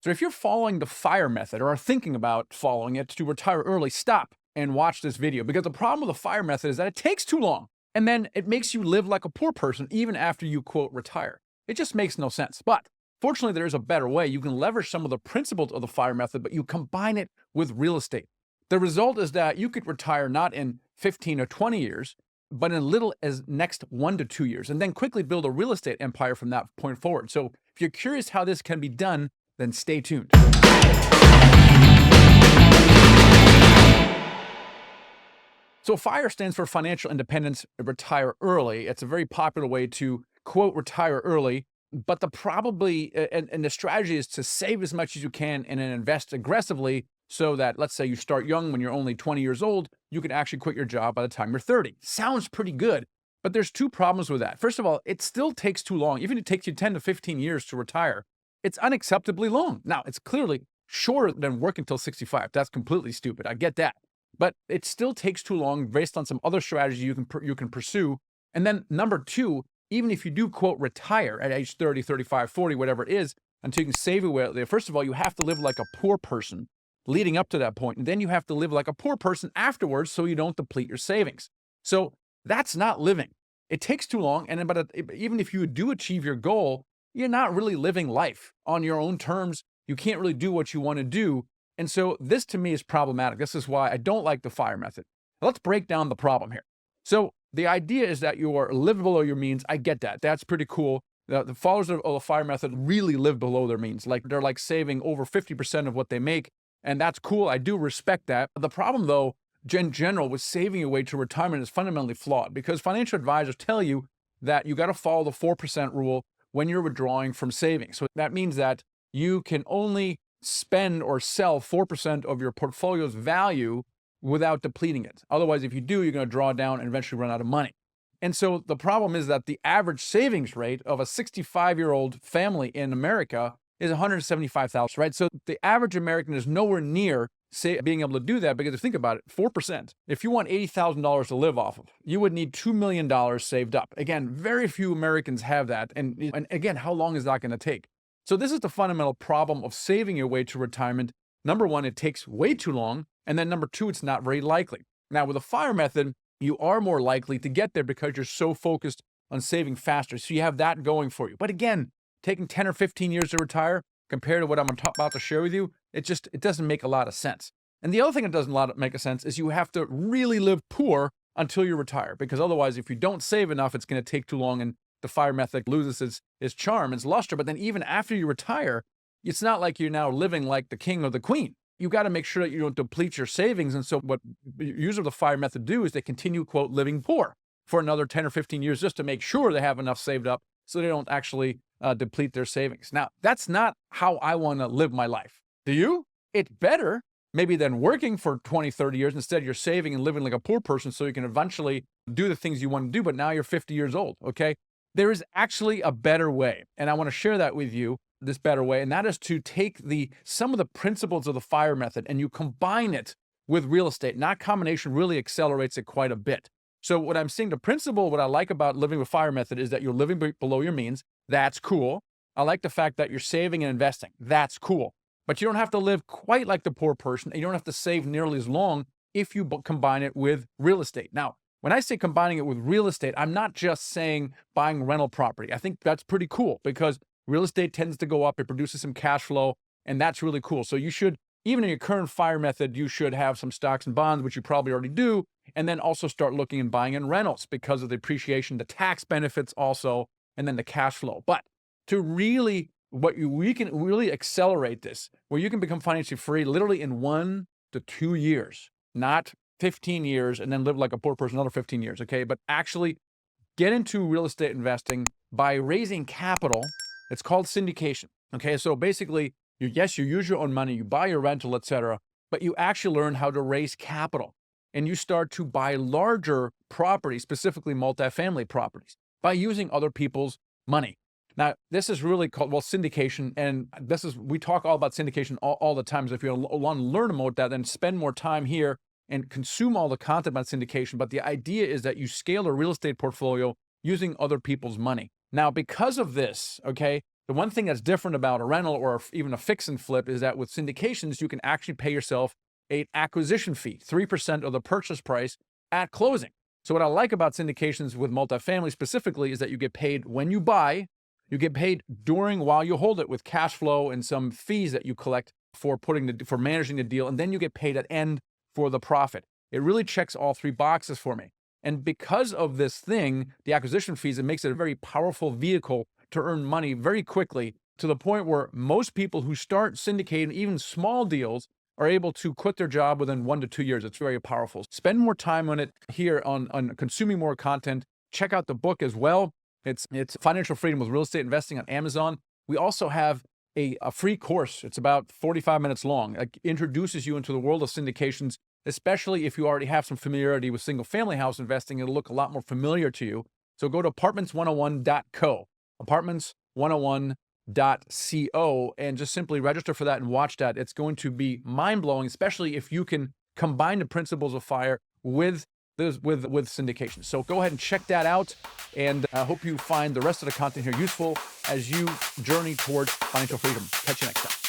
So if you're following the FIRE method or are thinking about following it to retire early, stop and watch this video, because the problem with the FIRE method is that it takes too long. And then it makes you live like a poor person even after you, quote, retire. It just makes no sense. But fortunately, there is a better way. You can leverage some of the principles of the FIRE method, but you combine it with real estate. The result is that you could retire not in 15 or 20 years, but in little as next 1 to 2 years, and then quickly build a real estate empire from that point forward. So if you're curious how this can be done, then stay tuned. So FIRE stands for Financial Independence, Retire Early. It's a very popular way to, quote, retire early. But the strategy is to save as much as you can and then invest aggressively so that, let's say you start young when you're only 20 years old, you can actually quit your job by the time you're 30. Sounds pretty good, but there's two problems with that. First of all, it still takes too long. Even if it takes you 10 to 15 years to retire, it's unacceptably long. Now, it's clearly shorter than working until 65. That's completely stupid. I get that. But it still takes too long based on some other strategy you can pursue. And then number two, even if you do, quote, retire at age 30, 35, 40, whatever it is, until you can save away, first of all, you have to live like a poor person leading up to that point. And then you have to live like a poor person afterwards so you don't deplete your savings. So that's not living. It takes too long. But even if you do achieve your goal, you're not really living life on your own terms. You can't really do what you want to do. And so this to me is problematic. This is why I don't like the FIRE method. Let's break down the problem here. So the idea is that you are living below your means. I get that. That's pretty cool. The followers of the FIRE method really live below their means. Like they're like saving over 50% of what they make. And that's cool. I do respect that. The problem, though, in general, with saving your way to retirement is fundamentally flawed, because financial advisors tell you that you got to follow the 4% rule when you're withdrawing from savings. So that means that you can only spend or sell 4% of your portfolio's value without depleting it. Otherwise, if you do, you're going to draw down and eventually run out of money. And so the problem is that the average savings rate of a 65-year-old family in America is $175,000, right? So the average American is nowhere near being able to do that, because if you think about it, 4%, if you want $80,000 to live off of, you would need $2 million saved up. Again, very few Americans have that. And again, how long is that going to take? So this is the fundamental problem of saving your way to retirement. Number one, it takes way too long. And then number two, it's not very likely. Now, with the FIRE method, you are more likely to get there because you're so focused on saving faster. So you have that going for you. But again, taking 10 or 15 years to retire compared to what I'm about to share with you, it doesn't make a lot of sense. And the other thing that doesn't make a sense is you have to really live poor until you retire, because otherwise, if you don't save enough, it's going to take too long and the FIRE method loses its charm, its luster. But then even after you retire, it's not like you're now living like the king or the queen. You got to make sure that you don't deplete your savings. And so what users of the FIRE method do is they continue, quote, living poor for another 10 or 15 years just to make sure they have enough saved up so they don't actually deplete their savings. Now, that's not how I want to live my life. Do you? It's better maybe than working for 20, 30 years. Instead, you're saving and living like a poor person so you can eventually do the things you want to do, but now you're 50 years old, okay? There is actually a better way, and I want to share that with you, this better way, and that is to take some of the principles of the FIRE method and you combine it with real estate. And that combination really accelerates it quite a bit. So what I'm saying, the principle, what I like about living with FIRE method is that you're living below your means. That's cool. I like the fact that you're saving and investing. That's cool. But you don't have to live quite like the poor person, and you don't have to save nearly as long if you combine it with real estate. Now, when I say combining it with real estate, I'm not just saying buying rental property. I think that's pretty cool because real estate tends to go up. It produces some cash flow, and that's really cool. So you should, even in your current FIRE method, you should have some stocks and bonds, which you probably already do, and then also start looking and buying in rentals because of the appreciation, the tax benefits also, and then the cash flow. But to really, we can really accelerate this, where you can become financially free literally in 1 to 2 years, not 15 years and then live like a poor person another 15 years, okay? But actually get into real estate investing by raising capital. It's called syndication, okay? So basically, you use your own money, you buy your rental, etc., but you actually learn how to raise capital. And you start to buy larger properties, specifically multifamily properties, by using other people's money. Now, this is really called, syndication. And we talk all about syndication all the time. So if you want to learn about that, then spend more time here and consume all the content about syndication. But the idea is that you scale a real estate portfolio using other people's money. Now, because of this, okay, The one thing that's different about a rental or even a fix and flip is that with syndications, you can actually pay yourself an acquisition fee, 3% of the purchase price at closing. So what I like about syndications with multifamily specifically is that you get paid when you buy, you get paid while you hold it with cash flow and some fees that you collect for managing the deal, and then you get paid at end for the profit. It really checks all three boxes for me. And because of this thing, the acquisition fees, it makes it a very powerful vehicle to earn money very quickly, to the point where most people who start syndicating even small deals are able to quit their job within 1 to 2 years. It's very powerful. Spend more time on it here on consuming more content. Check out the book as well. It's Financial Freedom with Real Estate Investing on Amazon. We also have a free course. It's about 45 minutes long. It introduces you into the world of syndications, especially if you already have some familiarity with single family house investing. It'll look a lot more familiar to you. So go to apartments101.co, apartments101.co, and just simply register for that and watch that. It's going to be mind-blowing, especially if you can combine the principles of FIRE with syndication. So go ahead and check that out, and I hope you find the rest of the content here useful as you journey towards financial freedom. Catch you next time.